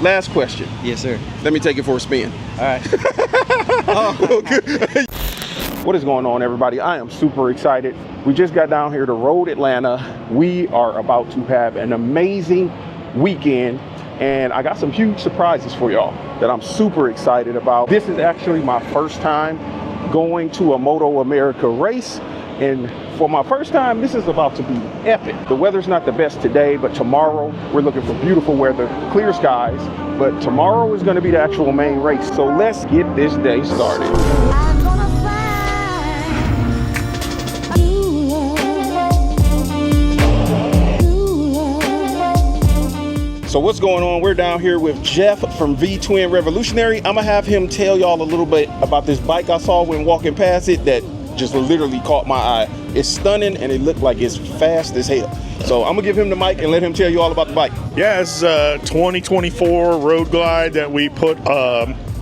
Last question. Yes, sir. Let me take it for a spin. All right. What is going on, everybody? I am super excited. We just got down here to Road Atlanta. We are about to have an amazing weekend, and I got some huge surprises for y'all that I'm super excited about. This is actually my first time going to a MotoAmerica race, and for my first time, this is about to be epic. The weather's not the best today, but tomorrow we're looking for beautiful weather, clear skies, but tomorrow is going to be the actual main race. So let's get this day started. So what's going on? We're down here with Jeff from V-Twin Revolutionary. I'm gonna have him tell y'all a little bit about this bike I saw when walking past it that just literally caught my eye. It's stunning and it looked like it's fast as hell. So I'm gonna give him the mic and let him tell you all about the bike. Yeah, it's a 2024 Road Glide that we put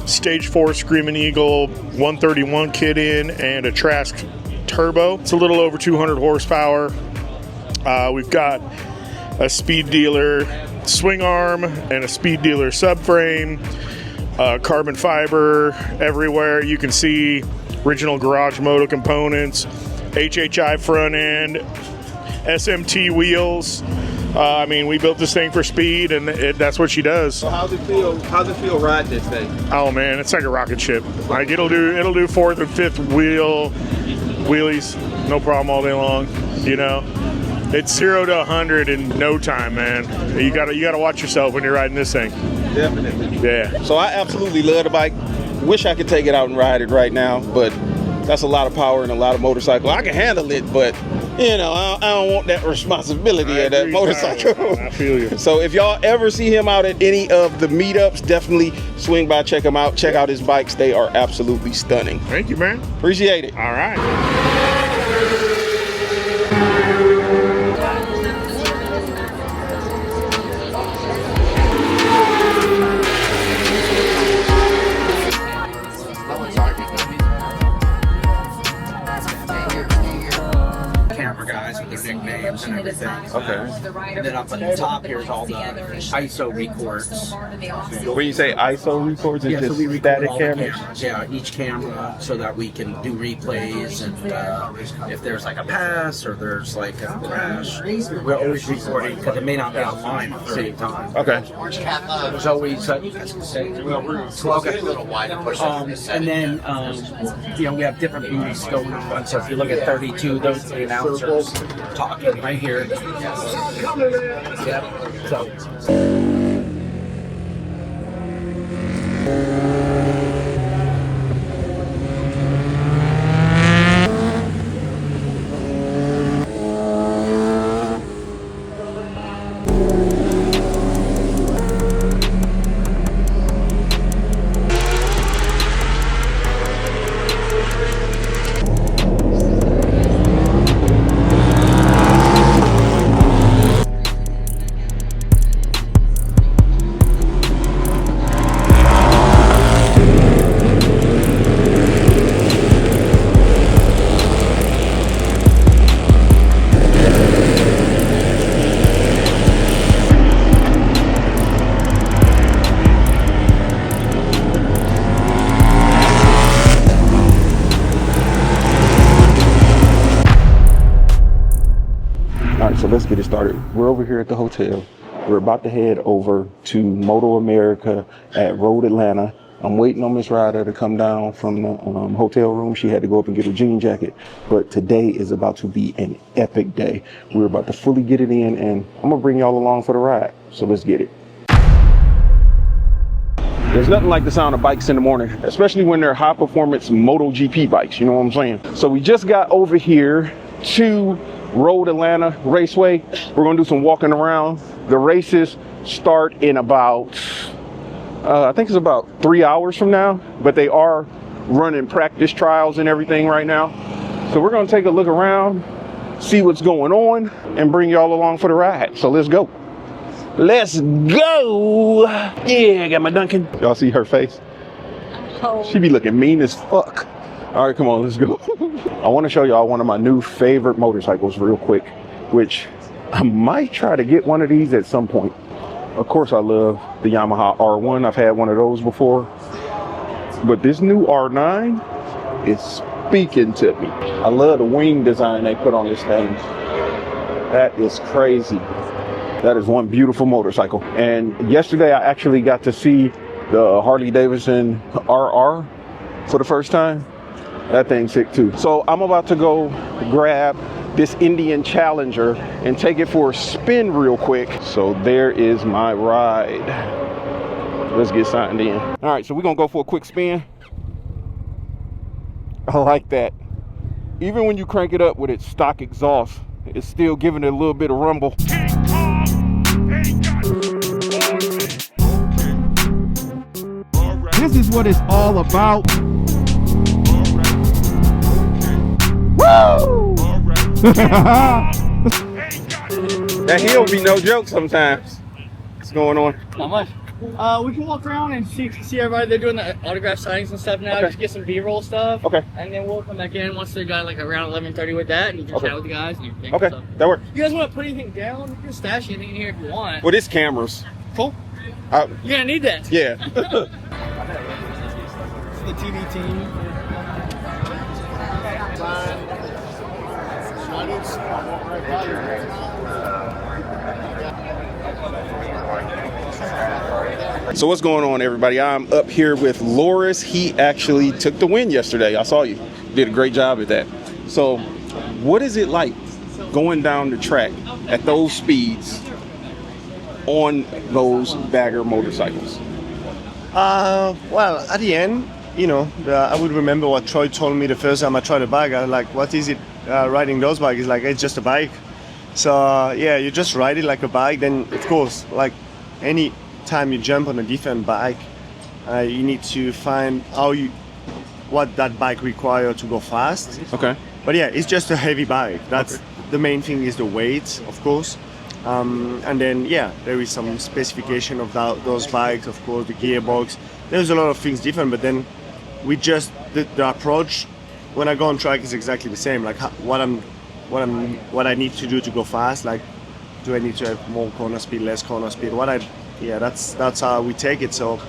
Stage 4 Screaming Eagle 131 kit in and a Trask turbo. It's a little over 200 horsepower. We've got a Speed Dealer swing arm and a Speed Dealer subframe, carbon fiber everywhere. You can see original garage moto components, HHI front end, SMT wheels. I mean, we built this thing for speed, and that's what she does. So how's it feel riding this thing? Oh man, it's like a rocket ship. Like it'll do fourth and fifth wheelies, no problem all day long. You know, it's 0 to 100 in no time, man. You gotta watch yourself when you're riding this thing. Definitely. Yeah. So I absolutely love the bike. Wish I could take it out and ride it right now, but that's a lot of power and a lot of motorcycle. I can handle it, but you know, I don't want that responsibility of that motorcycle. I feel you. So if y'all ever see him out at any of the meetups, definitely swing by, check him out. Check out his bikes. They are absolutely stunning. Thank you, man. Appreciate it. All right. Nicknames and everything. Okay. And then up on the top here's all the ISO records. When you say ISO records, it's So we just record static all the cameras? cameras. Yeah, each camera, so that we can do replays, and if there's like a pass or there's like a crash, we're always recording because it may not be online at the same time. Okay. There's always okay. And then you know, we have different booths going on. So if you look at 32, those are the announcers talking right here. Yep. So. So let's get it started. We're over here at the hotel. We're about to head over to MotoAmerica at Road Atlanta. I'm waiting on Miss Ryda to come down from the hotel room. She had to go up and get her jean jacket. But today is about to be an epic day. We're about to fully get it in, and I'm gonna bring y'all along for the ride. So let's get it. There's nothing like the sound of bikes in the morning, especially when they're high performance MotoGP bikes, you know what I'm saying? So we just got over here to Road Atlanta Raceway. We're gonna do some walking around. The races start in about, I think it's about 3 hours from now, but they are running practice trials and everything right now. So we're gonna take a look around, see what's going on, and bring y'all along for the ride. So let's go. Let's go. Yeah, I got my Duncan. Y'all see her face? Oh. She be looking mean as fuck. All right, come on, let's go. I want to show y'all one of my new favorite motorcycles real quick, which I might try to get one of these at some point. Of course, I love the Yamaha R1. I've had one of those before. But this new R9 is speaking to me. I love the wing design they put on this thing. That is crazy. That is one beautiful motorcycle. And yesterday I actually got to see the Harley-Davidson RR for the first time. That thing's sick too. So I'm about to go grab this Indian Challenger and take it for a spin real quick. So there is my ride. Let's get signed in. All right, so we're gonna go for a quick spin. I like that. Even when you crank it up with its stock exhaust, it's still giving it a little bit of rumble. This is what it's all about. Woo! That hill be no joke sometimes. What's going on? Not much. We can walk around and see everybody. They're doing the autograph signings and stuff now. Okay. Just get some B-roll stuff. Okay. And then we'll come back in once they're done like around 11:30 with that, and you can chat with the guys and everything. Okay, So, that works. you guys want to put anything down? You can stash anything in here if you want. Well, this cameras. Cool. You're gonna need that. Yeah. The TV team. So what's going on, everybody? I'm up here with Loris. He actually took the win yesterday. I saw you. Did a great job at that. So what is it like going down the track at those speeds on those bagger motorcycles? Well, at the end, you know, I would remember what Troy told me the first time I tried a bike. I was like, what is it riding those bikes? He's like, it's just a bike. So yeah, you just ride it like a bike. Then of course, like any time you jump on a different bike, you need to find what that bike requires to go fast. Okay. But yeah, it's just a heavy bike. That's the main thing is the weight, of course. And then yeah, there is some specification of those bikes, of course, the gearbox. There's a lot of things different, but then we just the approach when I go on track is exactly the same. Like what I need to do to go fast. Like, do I need to have more corner speed, less corner speed? That's how we take it. So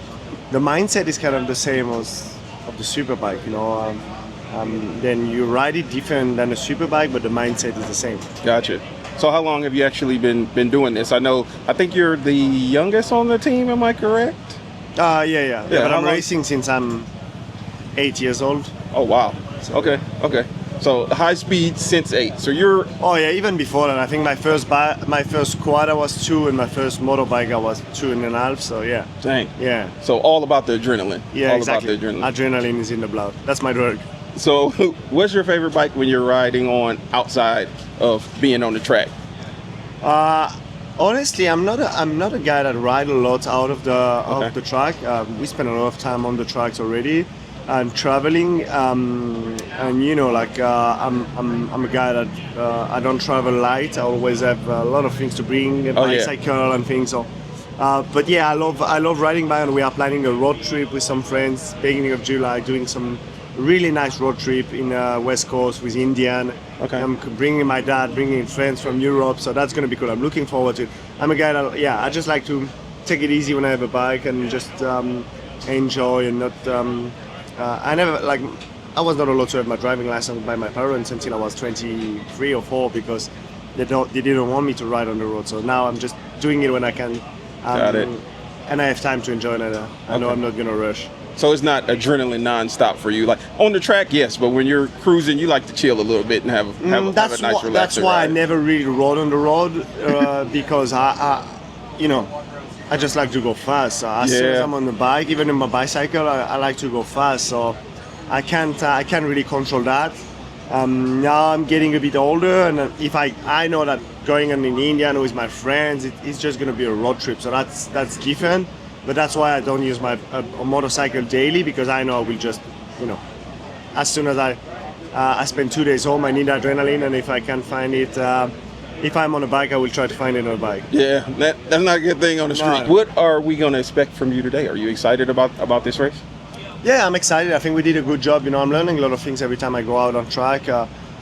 the mindset is kind of the same as of the super bike, you know. Then you ride it different than a super bike, but the mindset is the same. Gotcha. So how long have you actually been doing this? I think you're the youngest on the team, am I correct? Yeah. But I'm racing since I'm 8 years old. Oh wow. Okay. So high speed since 8. So you're. Oh yeah, even before that. I think my first quad I was 2, and my first motorbike I was 2.5. So yeah. Dang. Yeah. So all about the adrenaline. Yeah, all exactly. About the adrenaline. Adrenaline is in the blood. That's my drug. So what's your favorite bike when you're riding on outside of being on the track? Honestly, I'm not a guy that ride a lot out of the track. We spend a lot of time on the tracks already. And traveling, and you know, like I'm a guy that I don't travel light. I always have a lot of things to bring, a bicycle and things. So, but yeah, I love riding bike, and we are planning a road trip with some friends, beginning of July, doing some really nice road trip in West Coast with Indian. Okay. I'm bringing my dad, bringing friends from Europe, so that's gonna be cool. I'm looking forward to it. I'm a guy that I just like to take it easy when I have a bike and just enjoy and not. I was not allowed to have my driving license by my parents until I was 23 or 4 because they didn't want me to ride on the road. So now I'm just doing it when I can. Got it. And I have time to enjoy it. I know I'm not gonna rush. So it's not adrenaline nonstop for you. Like on the track, yes, but when you're cruising, you like to chill a little bit and have a nice relaxing That's why ride. I never really rode on the road because I just like to go fast. So as soon as I'm on the bike, even in my bicycle, I like to go fast. So I can't really control that. Now I'm getting a bit older, and if I know that going in India with my friends, it's just gonna be a road trip. So that's different. But that's why I don't use my motorcycle daily, because I know I will just, as soon as I spend 2 days home, I need adrenaline, and if I can't find it. If I'm on a bike, I will try to find it on a bike. Yeah, that's not a good thing on the street. No. What are we going to expect from you today? Are you excited about this race? Yeah, I'm excited. I think we did a good job. I'm learning a lot of things every time I go out on track.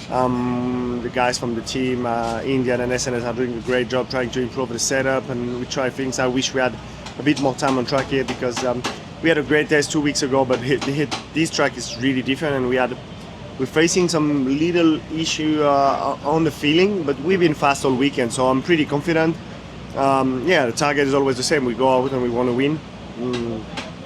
The guys from the team, Indian and SNS, are doing a great job trying to improve the setup, and we try things. I wish we had a bit more time on track here because we had a great test 2 weeks ago, but this track is really different, and we're facing some little issue on the feeling, but we've been fast all weekend, so I'm pretty confident. The target is always the same. We go out and we want to win.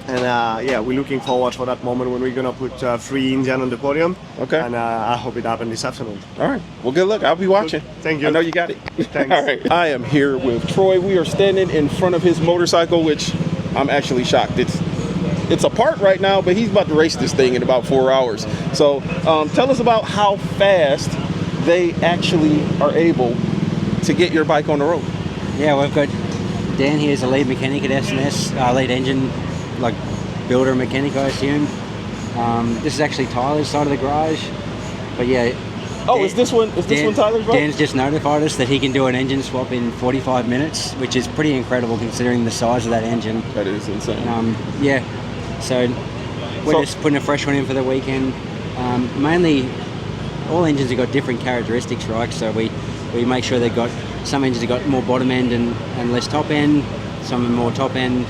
We're looking forward for that moment when we're gonna put 3 Indian on the podium. Okay. And I hope it happens this afternoon. All right. Well, good luck. I'll be watching. Thank you. I know you got it. Thanks. All right. I am here with Troy. We are standing in front of his motorcycle, which I'm actually shocked. It's apart right now, but he's about to race this thing in about 4 hours. So tell us about how fast they actually are able to get your bike on the road. Yeah, we've got Dan here as a lead mechanic at SNS, lead engine, like builder mechanic, I assume. This is actually Tyler's side of the garage, but yeah. Oh, is this one Tyler's bike? Dan's just notified us that he can do an engine swap in 45 minutes, which is pretty incredible considering the size of that engine. That is insane. So we're just putting a fresh one in for the weekend. Mainly, all engines have got different characteristics, right? So we make sure some engines have got more bottom end and less top end, some are more top end,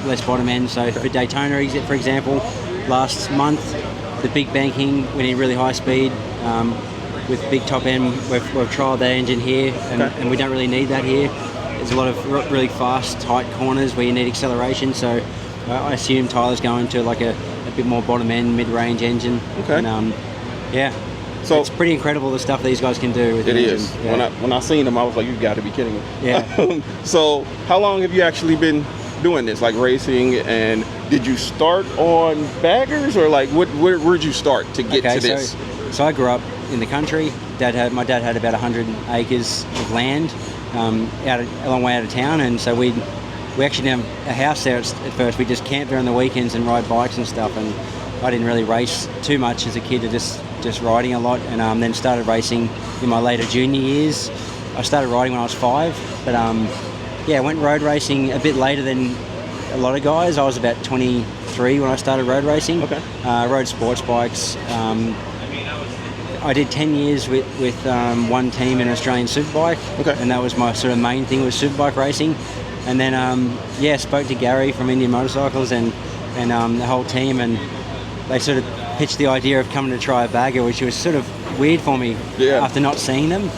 less bottom end. So for Daytona, for example, last month, the big banking, we need really high speed with big top end. We've trialled that engine here, and we don't really need that here. There's a lot of really fast, tight corners where you need acceleration. So I assume Tyler's going to like a bit more bottom end, mid-range engine. Okay. And so it's pretty incredible the stuff these guys can do with the engine. It is. Yeah. When I seen them, I was like, you got to be kidding me. Yeah. So how long have you actually been doing this, like racing? And did you start on baggers, or like where'd you start to get to this? So I grew up in the country. My dad had about 100 acres of land a long way out of town, and so we actually didn't have a house there at first. We just camped there on the weekends and ride bikes and stuff, and I didn't really race too much as a kid, just riding a lot, and then started racing in my later junior years. I started riding when I was 5, but I went road racing a bit later than a lot of guys. I was about 23 when I started road racing. Okay. Rode sports bikes. I did 10 years with one team in Australian Superbike, and that was my sort of main thing, was Superbike racing. And then spoke to Gary from Indian Motorcycles and the whole team, and they sort of pitched the idea of coming to try a bagger, which was sort of weird for me after not seeing them.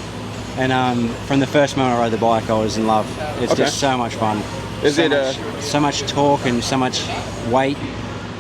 And from the first moment I rode the bike, I was in love. It's just so much fun. So much torque and so much weight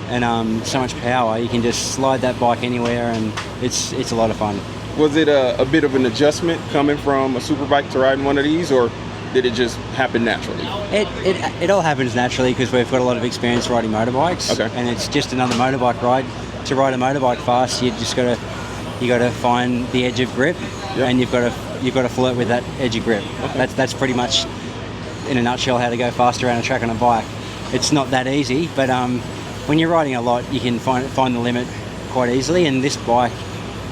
and so much power. You can just slide that bike anywhere, and it's a lot of fun. Was it a bit of an adjustment coming from a superbike to riding one of these, or did it just happen naturally? It all happens naturally because we've got a lot of experience riding motorbikes. Okay. And it's just another motorbike ride. To ride a motorbike fast, you got to find the edge of grip, and you've got to flirt with that edge of grip. Okay. That's pretty much in a nutshell how to go fast around a track on a bike. It's not that easy, but when you're riding a lot, you can find the limit quite easily. And this bike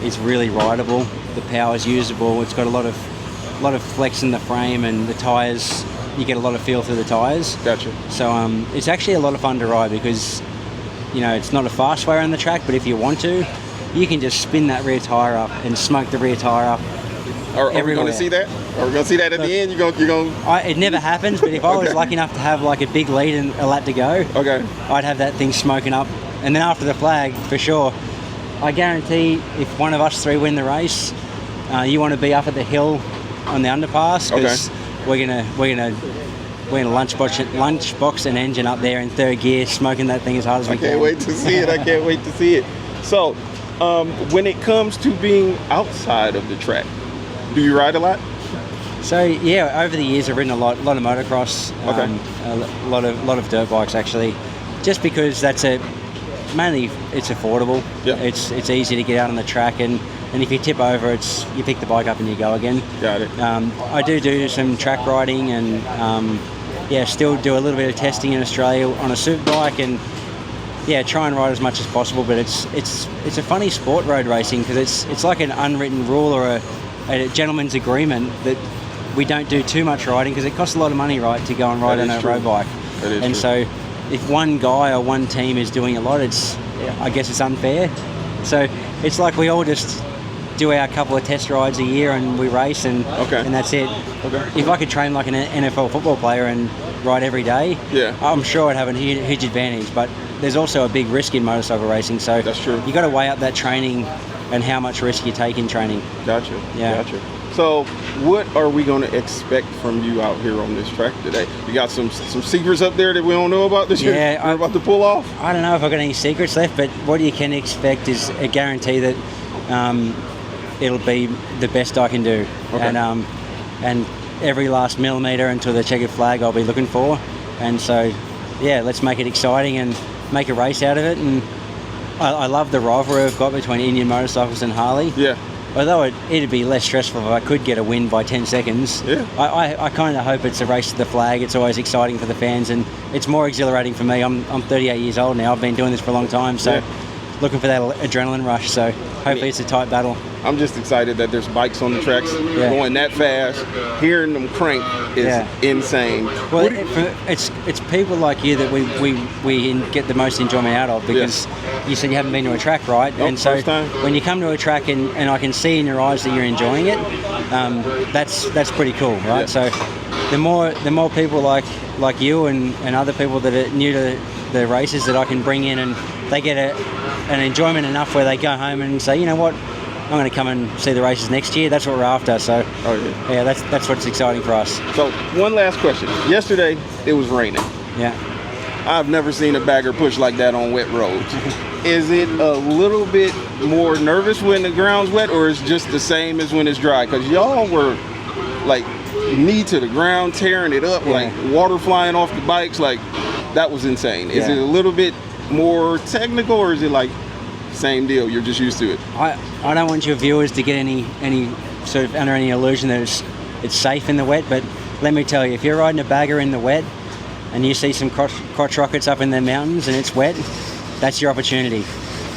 is really rideable. The power is usable. It's got a lot of flex in the frame, and the tyres, you get a lot of feel through the tyres. Gotcha. So it's actually a lot of fun to ride because, it's not a fast way around the track, but if you want to, you can just spin that rear tyre up and smoke the rear tyre up. Are we going to see that? Are we going to see that at the end? You're going? It never happens, but if I was lucky enough to have like a big lead and a lap to go, I'd have that thing smoking up. And then after the flag, for sure, I guarantee if one of us 3 win the race, you want to be up at the hill on the underpass, because we're gonna lunchbox an engine up there in 3rd gear, smoking that thing as hard as we can. I can't wait to see it. So, when it comes to being outside of the track, do you ride a lot? So over the years I've ridden a lot of motocross, a lot of dirt bikes actually, just because mainly it's affordable. Yeah. It's easy to get out on the track, and if you tip over, you pick the bike up and you go again. Got it. I do some track riding, and still do a little bit of testing in Australia on a super bike, and try and ride as much as possible. But it's a funny sport, road racing, because it's like an unwritten rule or a gentleman's agreement that we don't do too much riding, because it costs a lot of money, right, to go and ride on a road bike. And so if one guy or one team is doing a lot, I guess it's unfair. So it's like we all just do our couple of test rides a year and we race and that's it. Okay. If I could train like an NFL football player and ride every day, I'm sure I'd have a huge advantage. But there's also a big risk in motorcycle racing, so that's true. You got to weigh up that training and how much risk you take in training. Gotcha. Yeah. Gotcha. So, what are we going to expect from you out here on this track today? You got some secrets up there that we don't know about this year? Yeah, you're about to pull off? I don't know if I've got any secrets left, but what you can expect is a guarantee that it'll be the best I can do. Okay. And every last millimetre until the checkered flag I'll be looking for. And so, yeah, let's make it exciting and make a race out of it. And I love the rivalry we've got between Indian motorcycles and Harley. Yeah. Although it'd be less stressful if I could get a win by 10 seconds. Yeah. I kind of hope it's a race to the flag. It's always exciting for the fans and it's more exhilarating for me. I'm 38 years old now. I've been doing this for a long time, so looking for that adrenaline rush. So hopefully it's a tight battle. I'm just excited that there's bikes on the tracks going that fast. Hearing them crank is insane. Well, it's people like you that we get the most enjoyment out of, because you said you haven't been to a track, right? Nope, and so first time. When you come to a track and I can see in your eyes that you're enjoying it, that's pretty cool, right? So the more people like you and other people that are new to the races that I can bring in, and they get an enjoyment enough where they go home and say, you know what, I'm going to come and see the races next year. That's what we're after. So, that's what's exciting for us. So, one last question. Yesterday, it was raining. Yeah. I've never seen a bagger push like that on wet roads. Is it a little bit more nervous when the ground's wet, or is it just the same as when it's dry? Because y'all were like knee to the ground, tearing it up, like water flying off the bikes. Like, that was insane. Is it a little bit more technical, or is it like same deal, you're just used to it? I don't want your viewers to get any sort of under any illusion that it's safe in the wet, but let me tell you, if you're riding a bagger in the wet and you see some crotch rockets up in the mountains and it's wet, that's your opportunity.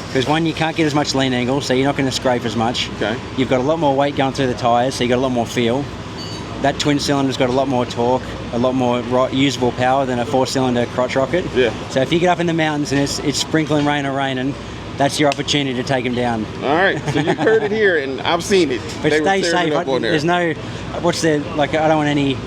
Because one, you can't get as much lean angle, so you're not going to scrape as much. Okay. You've got a lot more weight going through the tyres, so you've got a lot more feel. That twin cylinder's got a lot more torque, a lot more usable power than a 4-cylinder crotch rocket. Yeah. So if you get up in the mountains and it's sprinkling rain or raining, that's your opportunity to take them down. All right, so you heard it here, and I've seen it. But stay safe. There's no, what's the, like, I don't want any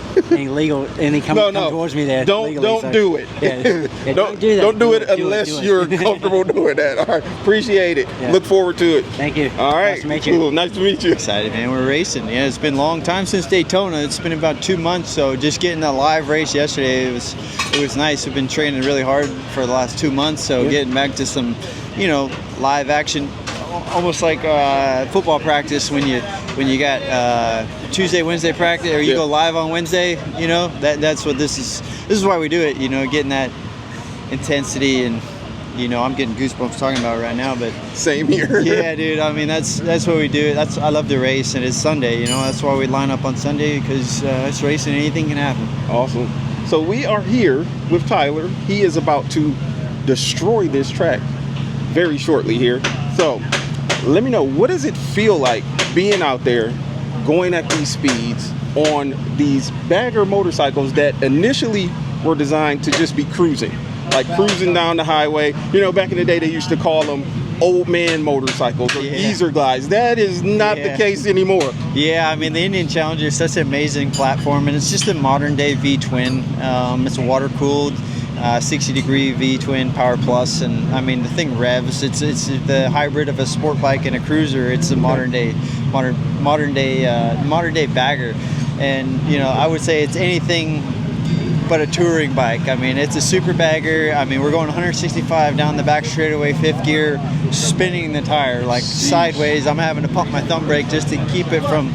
legal, anything come towards me there. Don't do it. Yeah, don't do that. Don't do it unless you're comfortable doing that. All right, appreciate it. Yeah. Look forward to it. Thank you. All right. Nice to meet you. Cool. Nice to meet you. Excited, man. We're racing. Yeah, it's been a long time since Daytona. It's been about 2 months, so just getting a live race yesterday, it was nice. We've been training really hard for the last 2 months, so getting back to some, live action, almost like football practice when you got Tuesday, Wednesday practice, or you go live on Wednesday. That's what this is. This is why we do it. Getting that intensity, and I'm getting goosebumps talking about it right now. But same here. Yeah, dude. I mean, that's what we do. I love to race, and it's Sunday. That's why we line up on Sunday, because it's racing. Anything can happen. Awesome. So we are here with Tyler. He is about to destroy this track very shortly here. So let me know, what does it feel like being out there going at these speeds on these bagger motorcycles that initially were designed to just be cruising, like cruising down the highway? Back in the day they used to call them old man motorcycles or geezer glides. That is not the case anymore. Yeah, I mean, the Indian Challenger is such an amazing platform, and it's just a modern day V-twin. It's water cooled, 60-degree V-twin Power Plus, and I mean, the thing revs. It's the hybrid of a sport bike and a cruiser. It's a modern day bagger, and I would say it's anything but a touring bike. I mean, it's a super bagger. I mean, we're going 165 down the back straightaway, 5th gear, spinning the tire like sideways. I'm having to pump my thumb brake just to keep it from,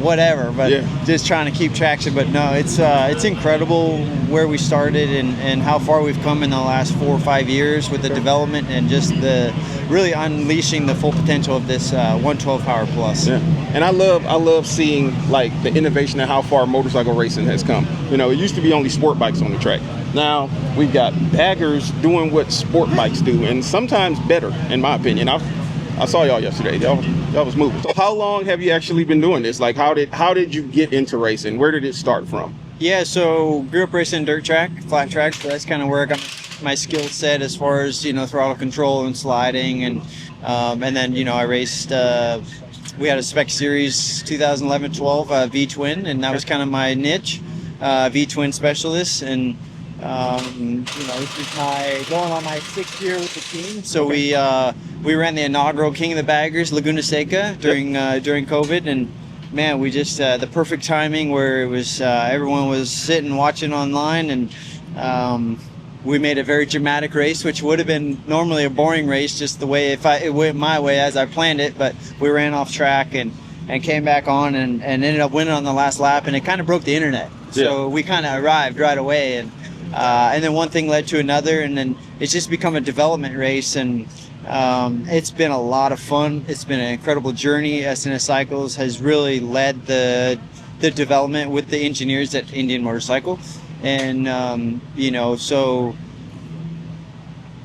whatever, but just trying to keep traction. But no, it's incredible where we started and how far we've come in the last 4 or 5 years with the development and just the really unleashing the full potential of this 112 Power Plus. Yeah. And I love seeing like the innovation and how far motorcycle racing has come. It used to be only sport bikes on the track. Now we've got baggers doing what sport bikes do, and sometimes better, in my opinion. I saw y'all yesterday. Y'all was moving. So how long have you actually been doing this? Like, how did you get into racing? Where did it start from? Yeah, so grew up racing dirt track, flat track. So that's kind of where I got my skill set as far as throttle control and sliding, and then I raced. We had a Spec Series 2011-12 V Twin, and that was kind of my niche, V Twin specialist, and this is going on my 6th year with the team. So we ran the inaugural King of the Baggers Laguna Seca during COVID, and man, we just the perfect timing where it was everyone was sitting watching online, and we made a very dramatic race, which would have been normally a boring race just the way it went my way as I planned it, but we ran off track and came back on and ended up winning on the last lap, and it kind of broke the internet. So we kind of arrived right away, and then one thing led to another, and then it's just become a development race, and it's been a lot of fun. It's been an incredible journey. SNS Cycles has really led the development with the engineers at Indian Motorcycle, and so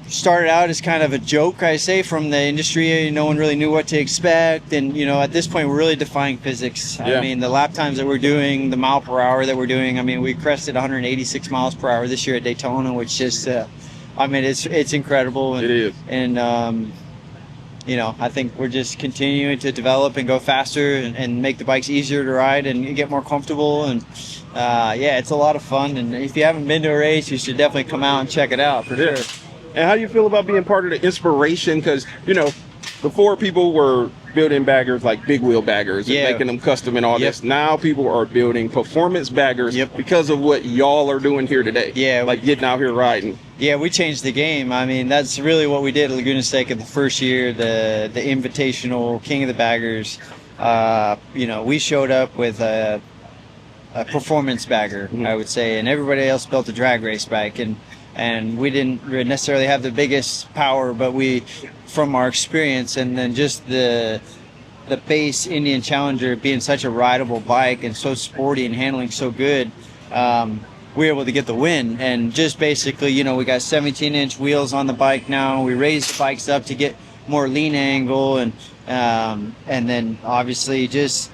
started out as kind of a joke, I say, from the industry. No one really knew what to expect, and at this point we're really defying physics. I mean, the lap times that we're doing, the mile per hour that we're doing, I mean, we crested 186 miles per hour this year at Daytona, which just it's incredible, and, it is. And I think we're just continuing to develop and go faster and make the bikes easier to ride and get more comfortable, and it's a lot of fun. And if you haven't been to a race, you should definitely come out and check it out for sure. And how do you feel about being part of the inspiration? Because, before people were building baggers like big wheel baggers and making them custom and all this. Now people are building performance baggers because of what y'all are doing here today. Yeah. Like getting out here riding. Yeah, we changed the game. I mean, that's really what we did at Laguna Seca the first year, the Invitational King of the Baggers. We showed up with a performance bagger, I would say, and everybody else built a drag race bike, and we didn't necessarily have the biggest power, but we, from our experience, and then just the base Indian Challenger being such a rideable bike and so sporty and handling so good, we were able to get the win. And just basically, we got 17-inch wheels on the bike now. We raised the bikes up to get more lean angle, and then obviously just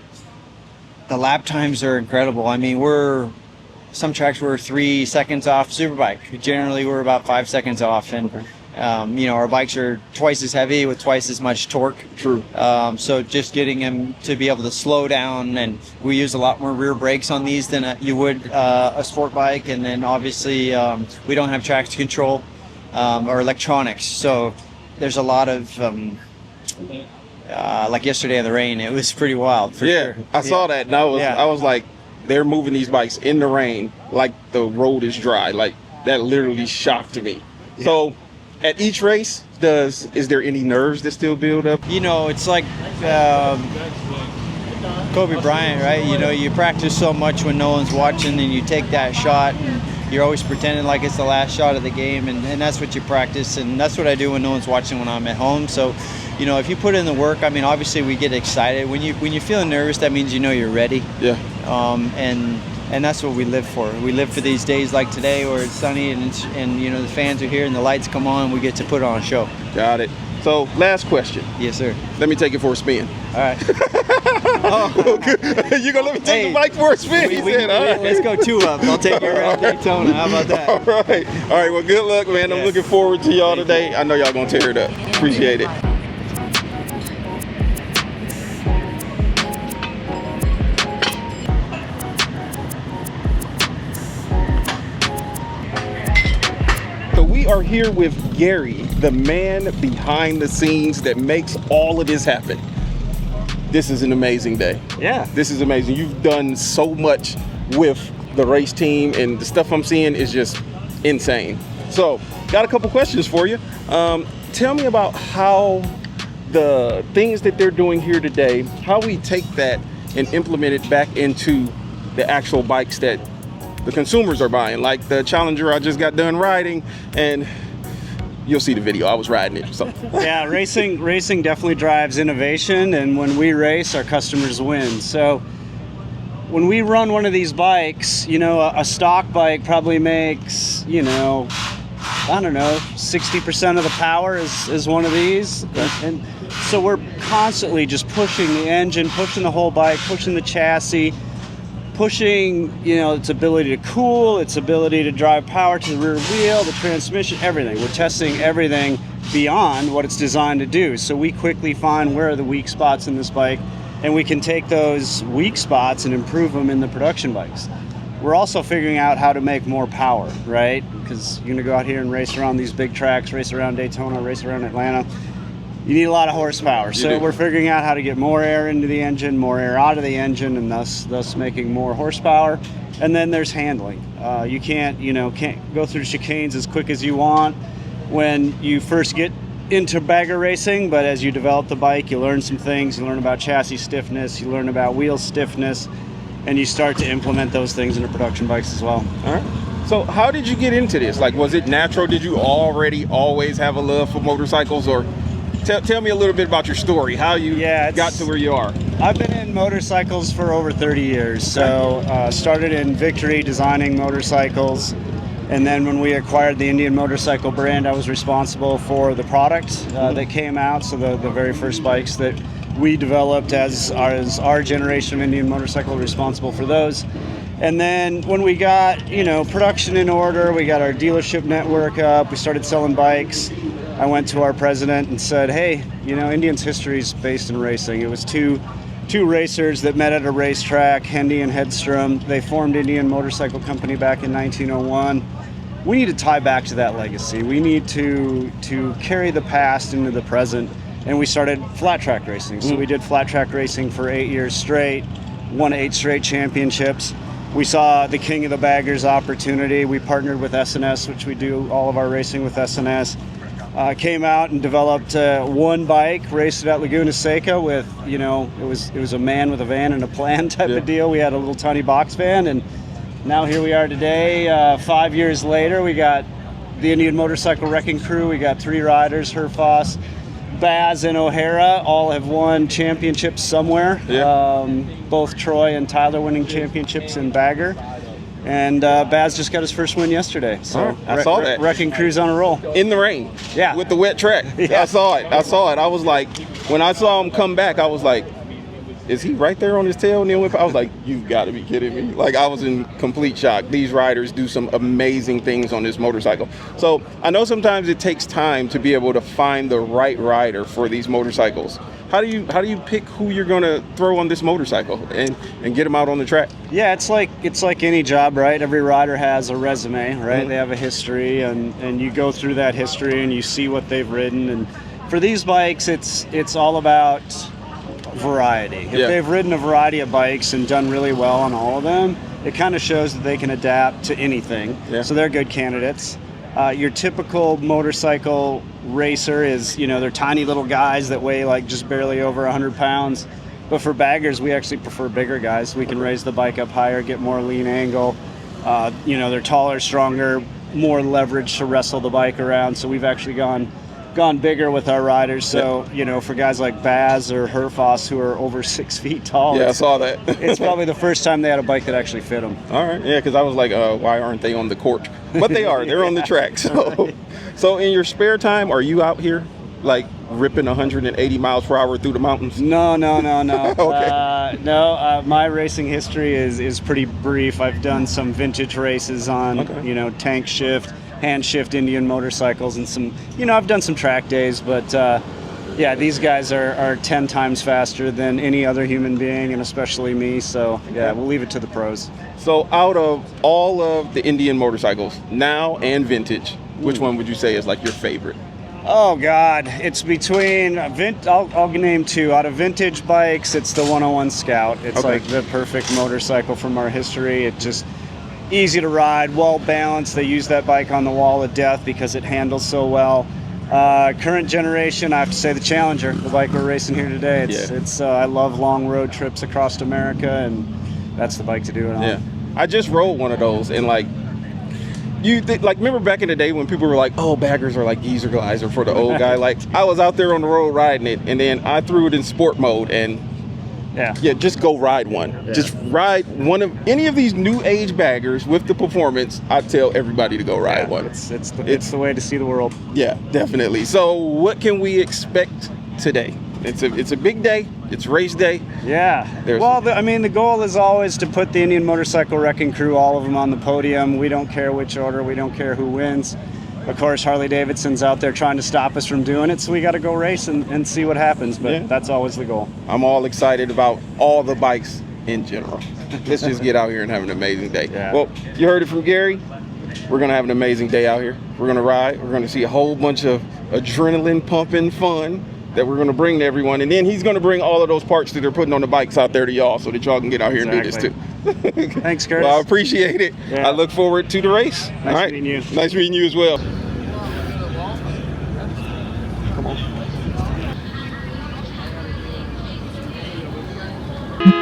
the lap times are incredible. I mean, some tracks were 3 seconds off Superbike. Generally, we're about 5 seconds off, and our bikes are twice as heavy with twice as much torque. True. So just getting them to be able to slow down, and we use a lot more rear brakes on these than you would a sport bike, and then obviously we don't have traction control or electronics. So there's a lot of like yesterday in the rain, it was pretty wild. For sure. I saw that, and I was like, they're moving these bikes in the rain like the road is dry. Like, that literally shocked me. So at each race, is there any nerves that still build up? It's like Kobe Bryant, right? You practice so much when no one's watching, and you take that shot, and you're always pretending like it's the last shot of the game, and that's what you practice, and that's what I do when no one's watching when I'm at home. So if you put in the work, I mean, obviously we get excited. When you're feeling nervous, that means you're ready. Yeah. And that's what we live for. We live for these days like today where it's sunny and the fans are here and the lights come on, and we get to put on a show. Got it. So, last question. Yes, sir. Let me take it for a spin. All right. You gonna let me take the bike for a spin? Let's go 2 up. I'll take you around Daytona. How about that? All right. Well, good luck, man. I'm looking forward to y'all today. I know y'all gonna tear it up. Appreciate it. We are here with Gary, the man behind the scenes that makes all of this happen. This is an amazing day. Yeah. This is amazing. You've done so much with the race team, and the stuff I'm seeing is just insane. So, got a couple questions for you. Tell me about how the things that they're doing here today, how we take that and implement it back into the actual bikes that the consumers are buying, like the Challenger I just got done riding, and you'll see the video. I was riding it. So yeah, racing definitely drives innovation, and when we race, our customers win. So when we run one of these bikes, a stock bike probably makes, 60% of the power is one of these, and so we're constantly just pushing the engine, pushing the whole bike, pushing the chassis. pushing, its ability to cool, its ability to drive power to the rear wheel, the transmission, everything. We're testing everything beyond what it's designed to do. So we quickly find where are the weak spots in this bike, and we can take those weak spots and improve them in the production bikes. We're also figuring out how to make more power, right? Because you're going to go out here and race around these big tracks, race around Daytona, race around Atlanta. You need a lot of horsepower. So we're figuring out how to get more air into the engine, more air out of the engine, and thus making more horsepower. And then there's handling. You can't go through chicanes as quick as you want when you first get into bagger racing, but as you develop the bike, you learn some things. You learn about chassis stiffness, you learn about wheel stiffness, and you start to implement those things into production bikes as well. All right. So how did you get into this? Like, was it natural? Did you always have a love for motorcycles? Or tell me a little bit about your story, how you got to where you are. I've been in motorcycles for over 30 years. So started in Victory designing motorcycles. And then when we acquired the Indian motorcycle brand, I was responsible for the product that came out. So the very first bikes that we developed as our generation of Indian motorcycle, responsible for those. And then when we got, production in order, we got our dealership network up, we started selling bikes. I went to our president and said, hey, Indian's history is based in racing. It was two racers that met at a racetrack, Hendy and Hedstrom. They formed Indian Motorcycle Company back in 1901. We need to tie back to that legacy. We need to carry the past into the present. And we started flat track racing. So we did flat track racing for 8 years straight, won 8 straight championships. We saw the King of the Baggers opportunity. We partnered with SNS, which we do all of our racing with SNS. Came out and developed one bike, raced it at Laguna Seca with, it was a man with a van and a plan type of deal. We had a little tiny box van, and now here we are today. 5 years later, we got the Indian Motorcycle Wrecking Crew. We got 3 riders, Herfoss, Baz, and O'Hara. All have won championships somewhere. Both Troy and Tyler winning championships in bagger. And Baz just got his first win yesterday. So I saw that. Wrecking Crew's on a roll. In the rain. Yeah. With the wet track. Yeah. I saw it. I was like, when I saw him come back, I was like, is he right there on his tail? And then I was like, you've got to be kidding me. Like, I was in complete shock. These riders do some amazing things on this motorcycle. So I know sometimes it takes time to be able to find the right rider for these motorcycles. How do you pick who you're going to throw on this motorcycle and get them out on the track? Yeah, it's like any job, right? Every rider has a resume, right? They have a history, and you go through that history and you see what they've ridden. And for these bikes, it's all about variety. If they've ridden a variety of bikes and done really well on all of them, it kind of shows that they can adapt to anything. So they're good candidates. Your typical motorcycle racer is, they're tiny little guys that weigh like just barely over 100 pounds. But for baggers, we actually prefer bigger guys. We can raise the bike up higher, get more lean angle. They're taller, stronger, more leverage to wrestle the bike around. So we've actually gone bigger with our riders. So, for guys like Baz or Herfoss who are over 6 feet tall. Yeah, I saw that. It's probably the first time they had a bike that actually fit them. All right. Yeah, because I was like, why aren't they on the court? But they are. They're on the track. So in your spare time, are you out here like ripping 180 miles per hour through the mountains? No. Okay. My racing history is pretty brief. I've done some vintage races on, tank shift, hand shift Indian motorcycles, and some, I've done some track days, but these guys are 10 times faster than any other human being, and especially me. So we'll leave it to the pros. So out of all of the Indian motorcycles, now and vintage, which one would you say is like your favorite? Oh God, it's between I'll name 2. Out of vintage bikes, it's the 101 Scout. It's like the perfect motorcycle from our history. It just easy to ride, well balanced. They use that bike on the wall of death because it handles so well. Current generation, I have to say the Challenger, the bike we're racing here today. It's I love long road trips across America, and that's the bike to do it on. Yeah, I just rode one of those, and like remember back in the day when people were like, oh, baggers are like geezer guys or for the old guy. Like, I was out there on the road riding it, and then I threw it in sport mode, and just go ride one. Just ride one of any of these new age baggers with the performance. I tell everybody to go ride one. It's the way to see the world. Yeah, definitely. So what can we expect today? It's a big day. It's race day. Yeah. Well, the goal is always to put the Indian Motorcycle Wrecking Crew, all of them, on the podium. We don't care which order. We don't care who wins. Of course, Harley-Davidson's out there trying to stop us from doing it, so we got to go race and see what happens. But that's always the goal. I'm all excited about all the bikes in general. Let's just get out here and have an amazing day. Yeah. Well, you heard it from Gary. We're going to have an amazing day out here. We're going to ride. We're going to see a whole bunch of adrenaline pumping fun that we're going to bring to everyone. And then he's going to bring all of those parts that they're putting on the bikes out there to y'all so that y'all can get out here and do this too. Thanks, Curtis. Well, I appreciate it. Yeah. I look forward to the race. Nice meeting you. Nice meeting you as well. Come on.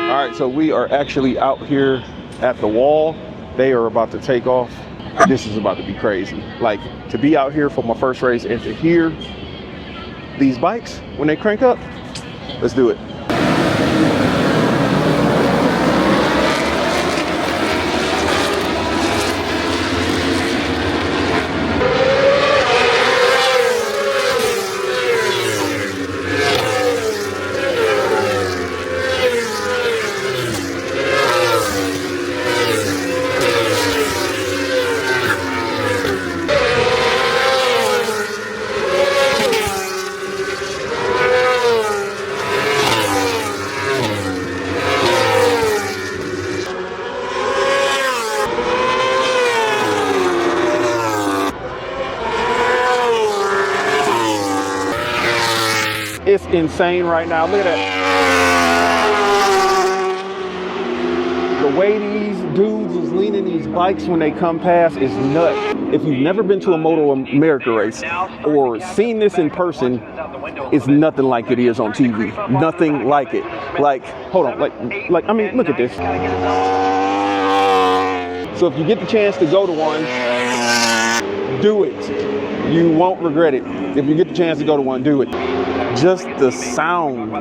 All right, so we are actually out here at the wall. They are about to take off. This is about to be crazy. Like, to be out here for my first race and to hear these bikes when they crank up, let's do it. It's insane right now. Look at that. The way these dudes is leaning these bikes when they come past is nuts. If you've never been to a MotoAmerica race or seen this in person, it's nothing like it is on TV. Nothing like it. Like, hold on, like I mean, look at this. So if you get the chance to go to one, do it. You won't regret it. If you get the chance to go to one, do it. Just the sound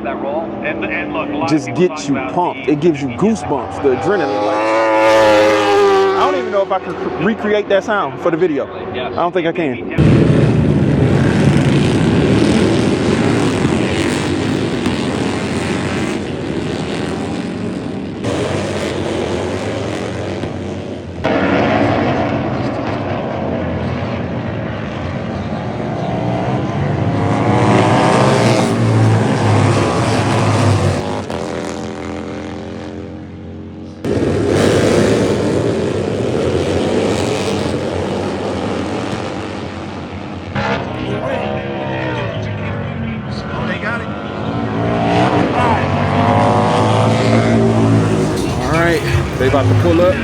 just gets you pumped. It gives you goosebumps, the adrenaline. Like, I don't even know if I can recreate that sound for the video. I don't think I can. They about to pull up.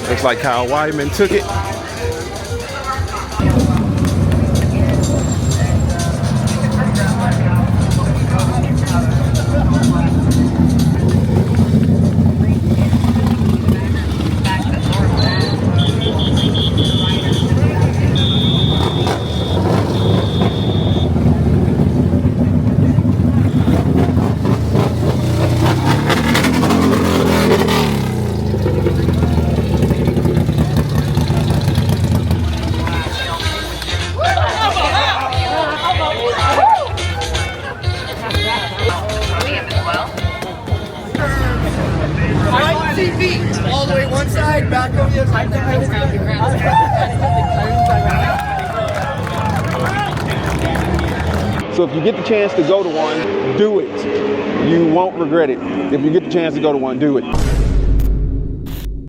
Looks like Kyle Wyman took it. All the way one side, back over the other side. So if you get the chance to go to one, do it. You won't regret it. If you get the chance to go to one, do it.